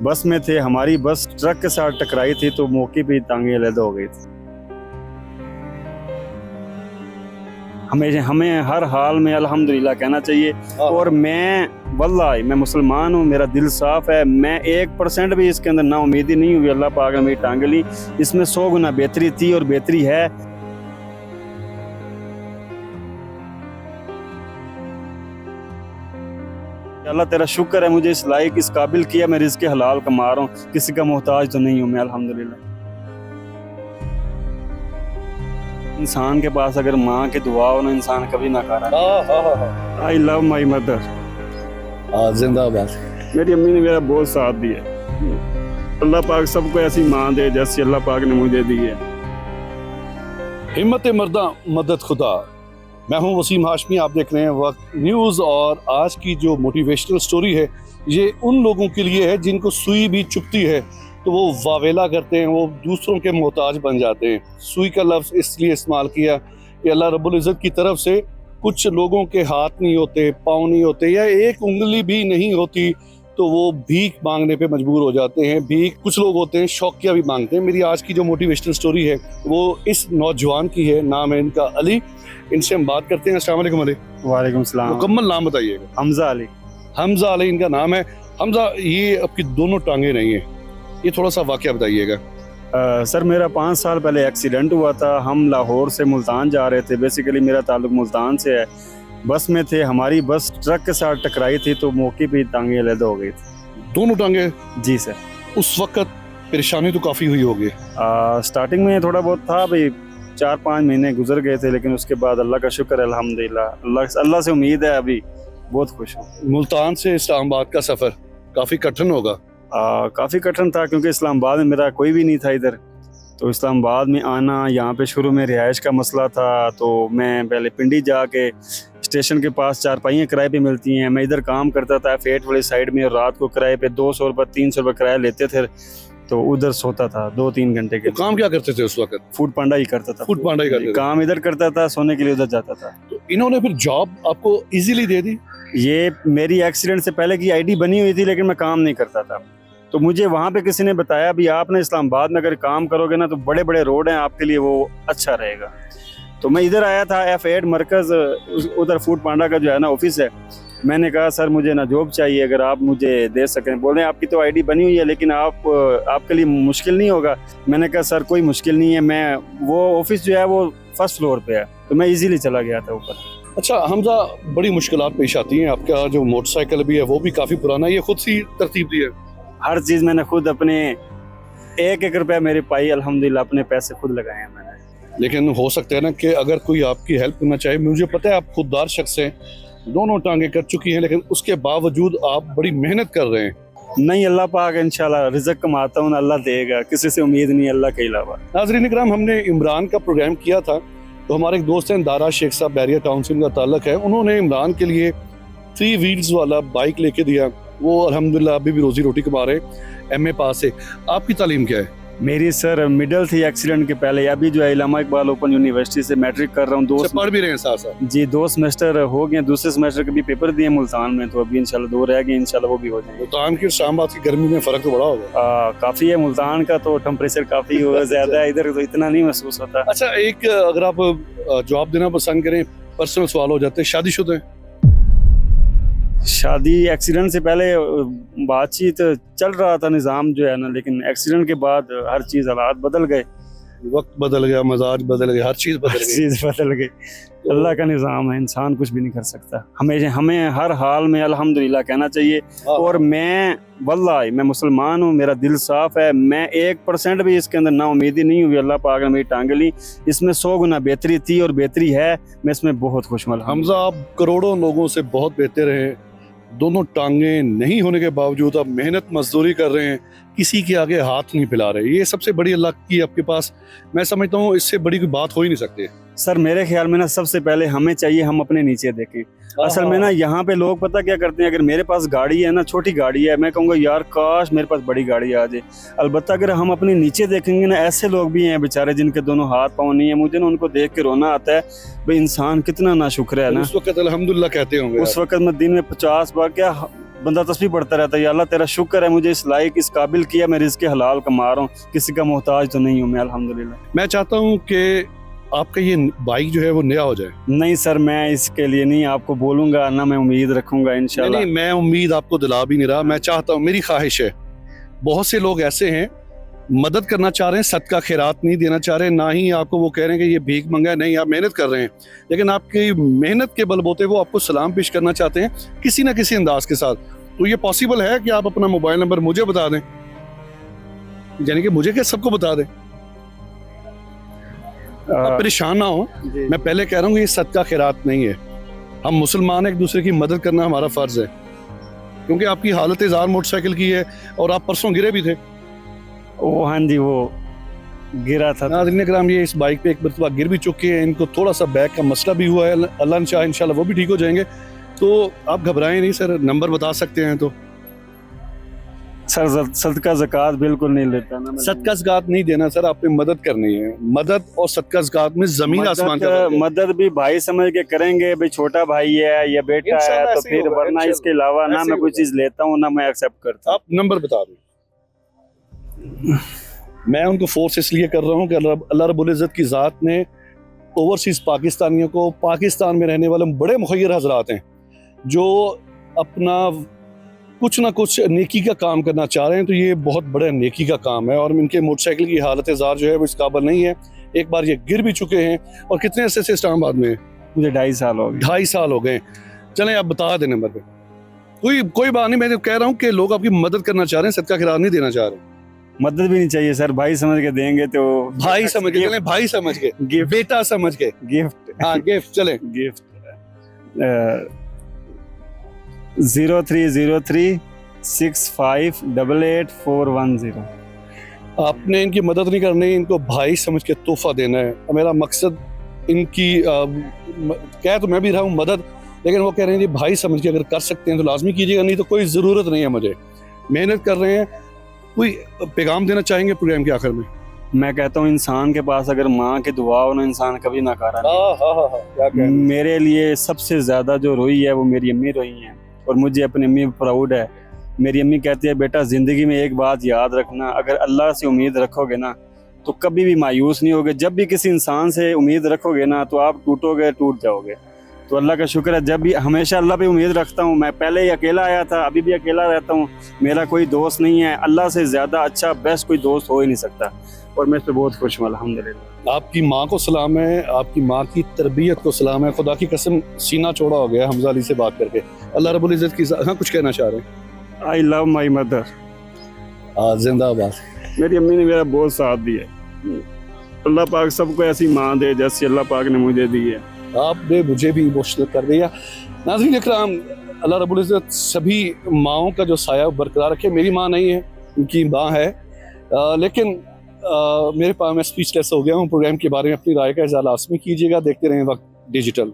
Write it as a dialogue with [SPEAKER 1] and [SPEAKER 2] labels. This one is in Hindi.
[SPEAKER 1] बस में थे, हमारी बस ट्रक के साथ टकराई थी तो मौके पे टांगे अलग हो गई थी। हमें हमें हर हाल में अल्हम्दुलिल्लाह कहना चाहिए। और मैं मुसलमान हूँ, मेरा दिल साफ है, मैं 1% भी इसके अंदर ना उम्मीदी नहीं हुई। अल्लाह पाक ने मेरी टांगे ली, इसमें 100 गुना बेहतरी थी और बेहतरी है। अल्लाह तेरा शुक्र है, मुझे इस लायक इस काबिल किया, मैं रिज़्क़ हलाल कमा रहा हूँ, किसी का मोहताज तो नहीं हूँ मैं अल्हम्दुलिल्लाह। इंसान के पास अगर माँ की दुआ हो ना, इंसान कभी ना करा। I love my mother.
[SPEAKER 2] जिंदाबाद।
[SPEAKER 1] मेरी अम्मी ने मेरा बहुत साथ दिया। अल्लाह पाक सबको ऐसी माँ दे जैसी अल्लाह पाक ने मुझे दी है।
[SPEAKER 2] हिम्मत मर्दा मदद खुदा। मैं हूं वसीम हाशमी, आप देख रहे हैं वक्त न्यूज़। और आज की जो मोटिवेशनल स्टोरी है ये उन लोगों के लिए है जिनको सुई भी चुभती है तो वो वावेला करते हैं, वो दूसरों के मोहताज बन जाते हैं। सुई का लफ्ज़ इसलिए इस्तेमाल किया कि अल्लाह रब्बुल इज़्ज़त की तरफ से कुछ लोगों के हाथ नहीं होते, पाँव नहीं होते, या एक उंगली भी नहीं होती तो वो भीख मांगने पे मजबूर हो जाते हैं। भीख कुछ लोग होते हैं शौकिया भी मांगते हैं। मेरी आज की जो मोटिवेशनल स्टोरी है वो इस नौजवान की है, नाम है इनका अली। इनसे हम बात करते हैं। अस्सलाम वालेकुम अली।
[SPEAKER 1] वालेकुम सलाम।
[SPEAKER 2] मुकम्मल नाम बताइएगा।
[SPEAKER 1] हमजा अली।
[SPEAKER 2] हमजा अली इनका नाम है। हमजा, ये आपकी दोनों टांगे नहीं है, ये थोड़ा सा वाकया बताइएगा।
[SPEAKER 1] सर मेरा 5 साल पहले एक्सीडेंट हुआ था। हम लाहौर से मुल्तान जा रहे थे, बेसिकली मेरा ताल्लुक मुल्तान से है। बस में थे, हमारी बस ट्रक के साथ टकराई थी तो मौके पे टांगे अलग हो गई थी।
[SPEAKER 2] दोनों टांगे?
[SPEAKER 1] जी सर।
[SPEAKER 2] उस वक्त परेशानी तो काफ़ी हुई होगी।
[SPEAKER 1] स्टार्टिंग में थोड़ा बहुत था भाई, 4-5 महीने गुजर गए थे, लेकिन उसके बाद अल्लाह का शुक्र है अल्हम्दुलिल्लाह। अल्लाह से उम्मीद है, अभी बहुत खुश हूँ।
[SPEAKER 2] मुल्तान से इस्लामाबाद का सफ़र काफ़ी कठिन होगा।
[SPEAKER 1] काफ़ी कठिन था क्योंकि इस्लामाबाद में मेरा कोई भी नहीं था इधर। तो इस्लामाबाद में आना, यहाँ पे शुरू में रिहाइश का मसला था, तो मैं पहले पिंडी जाके स्टेशन के पास चारपाइयाँ किराए पे मिलती हैं, मैं इधर काम करता था फेट वाली साइड में, और रात को किराए पे 200 रुपये 300 रुपये किराया लेते थे, तो उधर सोता था 2-3 घंटे के।
[SPEAKER 2] तो काम क्या करते थे उस वक्त?
[SPEAKER 1] फूड पांडा ही करता था।
[SPEAKER 2] फूड पांडा ही करते थे।
[SPEAKER 1] काम इधर करता था, सोने के लिए उधर जाता था।
[SPEAKER 2] तो इन्होंने फिर जॉब आपको इजीली दे दी?
[SPEAKER 1] ये मेरी एक्सीडेंट से पहले की आईडी बनी हुई थी, लेकिन मैं काम नहीं करता था। तो मुझे वहाँ पे किसी ने बताया भी आपने इस्लामाबाद में अगर काम करोगे ना तो बड़े बड़े रोड हैं आपके लिए, वो अच्छा रहेगा। तो मैं इधर आया था, F8 मरकज़, उधर फूड पांडा का जो है ना ऑफिस है। मैंने कहा सर मुझे ना जॉब चाहिए, अगर आप मुझे दे सकें। बोले आपकी तो आईडी बनी हुई है लेकिन आपके लिए मुश्किल नहीं होगा। मैंने कहा सर कोई मुश्किल नहीं है, मैं वो ऑफिस जो है वो फर्स्ट फ्लोर पे है, तो मैं इजीली चला गया था ऊपर।
[SPEAKER 2] अच्छा हमजा, बड़ी मुश्किलात पेश आती हैं। आपका जो मोटरसाइकिल भी है वो भी काफ़ी पुराना है, ये खुद सी तरतीब दी है?
[SPEAKER 1] हर चीज़ मैंने खुद अपने 1-1 रुपया मेरे पाई अल्हम्दुलिल्लाह अपने पैसे खुद लगाए हैं मैंने।
[SPEAKER 2] लेकिन हो सकता है ना कि अगर कोई आपकी हेल्प करना चाहे, मुझे पता है आप खुददार शख्स हैं, दोनों टांगे कर चुकी हैं, लेकिन उसके बावजूद आप बड़ी मेहनत कर रहे हैं।
[SPEAKER 1] नहीं, अल्लाह पाक इंशाल्लाह रिज़्क़ कमाता हूँ, अल्लाह देगा, किसी से उम्मीद नहीं अल्लाह के अलावा।
[SPEAKER 2] नाज़रीन इकराम, हमने इमरान का प्रोग्राम किया था तो हमारे एक दोस्त हैं दारा शेख साहब, बैरिया टाउन से उनका ताल्लुक है। उन्होंने इमरान के लिए 3 व्हील्स वाला बाइक लेके दिया। वो अल्हम्दुलिल्लाह अभी भी रोजी रोटी कमा रहे हैं। MA पास है। आपकी तालीम क्या है?
[SPEAKER 1] मेरी सर मिडल थी एक्सीडेंट के पहले, अभी जो है इलामा इकबाल ओपन यूनिवर्सिटी से मैट्रिक कर रहा हूँ।
[SPEAKER 2] पढ़ भी रहे हैं साथ साथ?
[SPEAKER 1] जी 2 सेमेस्टर हो गए, दूसरे सेमेस्टर के भी पेपर दिए मुल्तान में, तो अभी इंशाल्लाह 2 रह गए, इंशाल्लाह वो भी हो जाएंगे।
[SPEAKER 2] मुल्तान की इस्लामाबाद की गर्मी में फ़र्क तो बड़ा होगा।
[SPEAKER 1] काफ़ी है, मुल्तान का तो टेम्परेचर काफ़ी ज़्यादा है, इधर तो इतना नहीं महसूस होता।
[SPEAKER 2] अच्छा, एक अगर आप जवाब देना पसंद करें, पर्सनल सवाल हो जाते हैं, शादीशुदा हैं?
[SPEAKER 1] शादी एक्सीडेंट से पहले बातचीत चल रहा था निज़ाम जो है ना, लेकिन एक्सीडेंट के बाद हर चीज़ हालात बदल गए,
[SPEAKER 2] वक्त बदल गया, मजाज बदल गया, हर चीज़ बदल गई।
[SPEAKER 1] चीज़ बदल गई। अल्लाह का निज़ाम है, इंसान कुछ भी नहीं कर सकता। हमें हर हाल में अल्हम्दुलिल्लाह कहना चाहिए। और मैं मुसलमान हूँ, मेरा दिल साफ है, मैं 1% भी इसके अंदर ना उम्मीदी नहीं हुई। अल्लाह पाक ने मेरी टांगे ली, इसमें 100 गुना बेहतरी थी और बेहतरी है, मैं इसमें बहुत खुश हूँ।
[SPEAKER 2] हमजा, आप करोड़ों लोगों से बहुत बेहतर हैं। दोनों टांगे नहीं होने के बावजूद आप मेहनत मजदूरी कर रहे हैं, किसी के आगे हाथ नहीं फैला रहे। ये सबसे बड़ी अल्लाह की आपके पास, मैं समझता हूँ इससे बड़ी कोई बात हो ही नहीं सकती।
[SPEAKER 1] सर मेरे ख्याल में ना सबसे पहले हमें चाहिए हम अपने नीचे देखें। असल में ना यहाँ पे लोग पता क्या करते हैं, अगर मेरे पास गाड़ी है ना, छोटी गाड़ी है, मैं कहूँगा यार काश मेरे पास बड़ी गाड़ी आ जाए। अलबत्ता अगर हम अपने नीचे देखेंगे ना, ऐसे लोग भी हैं बेचारे जिनके दोनों हाथ पाँव नहीं है, मुझे ना उनको देख के रोना आता है। भाई इंसान कितना नाशुक्र है ना।
[SPEAKER 2] उस वक्त अल्हम्दुलिल्लाह कहते होंगे।
[SPEAKER 1] उस वक्त मैं दिन में 50 बार क्या बंदा तस्बीह पढ़ता रहता है, या अल्लाह तेरा शुक्र है मुझे इस लायक इस काबिल किया, मैं रिज़्क़ हलाल कमा रहा हूँ, किसी का मोहताज तो नहीं हूँ मैं, अल्हम्दुलिल्लाह।
[SPEAKER 2] मैं चाहता हूँ कि आपका ये बाइक जो है वो नया हो जाए।
[SPEAKER 1] नहीं सर, मैं इसके लिए नहीं आपको बोलूँगा, ना मैं उम्मीद रखूँगा इंशाल्लाह।
[SPEAKER 2] नहीं, मैं उम्मीद आपको दिला भी नहीं रहा, मैं चाहता हूँ, मेरी ख्वाहिश है, बहुत से लोग ऐसे हैं मदद करना चाह रहे हैं, सदका खैरात नहीं देना चाह रहे, ना ही आपको वो कह रहे हैं कि ये भीख मंगा है, नहीं आप मेहनत कर रहे हैं, लेकिन आपकी मेहनत के बलबूते वो आपको सलाम पेश करना चाहते हैं किसी ना किसी अंदाज के साथ। तो ये पॉसिबल है कि आप अपना मोबाइल नंबर मुझे बता दें, यानी कि मुझे क्या सबको बता दें, आप परेशान ना हो। मैं पहले कह रहा हूँ ये सदका खैरात नहीं है, हम मुसलमान एक दूसरे की मदद करना हमारा फ़र्ज़ है, क्योंकि आपकी हालत ज़ार मोटरसाइकिल की है और आप परसों गिरे भी थे।
[SPEAKER 1] ओ हाँ जी, वो गिरा था।
[SPEAKER 2] नाज़रीन कराम, ये इस बाइक पे एक मरतबा गिर भी चुके हैं, इनको थोड़ा सा बैक का मसला भी हुआ है, अल्लाह ने चाहा इंशाल्लाह वो भी ठीक हो जाएंगे। तो आप घबराएं नहीं सर, नंबर बता सकते हैं तो।
[SPEAKER 1] सर सदका ज़कात बिल्कुल नहीं लेता ना मैं।
[SPEAKER 2] सदका ज़कात नहीं देना सर, आपने मदद करनी है, मदद और सदका ज़कात में ज़मीन आसमान का फर्क है।
[SPEAKER 1] मदद भी भाई समझ के करेंगे, भाई छोटा भाई है या बेटा है,
[SPEAKER 2] इंशाल्लाह
[SPEAKER 1] तो
[SPEAKER 2] ऐसे ही
[SPEAKER 1] फिर
[SPEAKER 2] होगा,
[SPEAKER 1] वरना
[SPEAKER 2] इंशाल्लाह
[SPEAKER 1] इसके अलावा ना
[SPEAKER 2] ऐसे
[SPEAKER 1] मैं
[SPEAKER 2] ही
[SPEAKER 1] कोई
[SPEAKER 2] होगा।
[SPEAKER 1] चीज़ लेता हूँ ना मैं एक्सेप्ट करता हूँ।
[SPEAKER 2] आप नंबर बता दें। मैं उनको फोर्स इसलिए कर रहा हूँ कि अल्लाह रब्बुल इज़्ज़त की ज़ात ने ओवरसीज़ पाकिस्तानियों को, पाकिस्तान में रहने वाले बड़े मुखय्यर हज़रात हैं जो अपना कुछ ना कुछ नेकी का काम करना चाह रहे हैं, तो ये बहुत बड़ा नेकी का काम है। और इनके मोटरसाइकिल की हालत ज़ार जो है वो इस काबिल नहीं है, एक बार ये गिर भी चुके हैं। और कितने अरसे से इस्लामाबाद में?
[SPEAKER 1] मुझे 2.5 साल हो गए।
[SPEAKER 2] 2.5 साल हो गए। चलें आप बता दें नंबर पे, कोई बात नहीं, मैं कह रहा हूँ कि लोग आपकी मदद करना चाह रहे हैं, सदका खैरात नहीं देना चाह रहे।
[SPEAKER 1] मदद भी नहीं चाहिए सर, भाई समझ के देंगे तो
[SPEAKER 2] भाई समझ के, चलें भाई समझ के,
[SPEAKER 1] गिफ्ट,
[SPEAKER 2] बेटा समझ के,
[SPEAKER 1] गिफ्ट,
[SPEAKER 2] हाँ गिफ्ट, चलें।
[SPEAKER 1] गिफ्ट 030365888410।
[SPEAKER 2] आपने इनकी मदद नहीं करनी, इनको भाई समझ के तोहफा देना है। मेरा मकसद इनकी कह तो मैं भी रहा हूँ मदद, लेकिन वो कह रहे हैं जी भाई समझ के अगर कर सकते हैं तो लाजमी कीजिएगा, नहीं तो कोई ज़रूरत नहीं है मुझे। मेहनत कर रहे हैं। कोई पैगाम देना चाहेंगे प्रोग्राम के आखिर में?
[SPEAKER 1] मैं कहता हूँ इंसान के पास अगर माँ की दुआ हो ना, इंसान कभी नाकारा नहीं। मेरे लिए सबसे ज़्यादा जो रोई है वो मेरी अम्मी रोई हैं, और मुझे अपनी अम्मी पर प्राउड है। मेरी अम्मी कहती है बेटा ज़िंदगी में एक बात याद रखना, अगर अल्लाह से उम्मीद रखोगे ना तो कभी भी मायूस नहीं होगे। जब भी किसी इंसान से उम्मीद रखोगे ना तो आप टूटोगे, टूट जाओगे। तो अल्लाह का शुक्र है, जब भी हमेशा अल्लाह पे उम्मीद रखता हूँ। मैं पहले ही अकेला आया था, अभी भी अकेला रहता हूँ, मेरा कोई दोस्त नहीं है। अल्लाह से ज़्यादा अच्छा बेस्ट कोई दोस्त हो ही नहीं सकता, और मैं इस पर बहुत खुश हूँ अल्हम्दुलिल्लाह।
[SPEAKER 2] आपकी माँ को सलाम है, आपकी माँ की तरबियत को सलाम है। खुदा की कसम सीना चौड़ा हो गया हमजा अली से बात करके। अल्लाह रब्बुल इज़्ज़त की, हाँ कुछ कहना चाह रहे हैं?
[SPEAKER 1] I love my mother.
[SPEAKER 2] जिंदाबाद।
[SPEAKER 1] मेरी अम्मी ने मेरा बहुत साथ दिया। अल्लाह पाक सबको ऐसी माँ दे जैसी अल्लाह पाक ने मुझे दी है।
[SPEAKER 2] आपने मुझे भी इमोशनल कर दिया। नाज़रीन इकराम, अल्लाह रब्बुल इज़्ज़त सभी माँओं का जो साया बरकरार रखे। मेरी माँ नहीं है, उनकी माँ है, लेकिन मेरे पास मैं स्पीचलेस हो गया हूँ। प्रोग्राम के बारे में अपनी राय का इज़हार लाज़मी कीजिएगा। देखते रहें वक्त डिजिटल।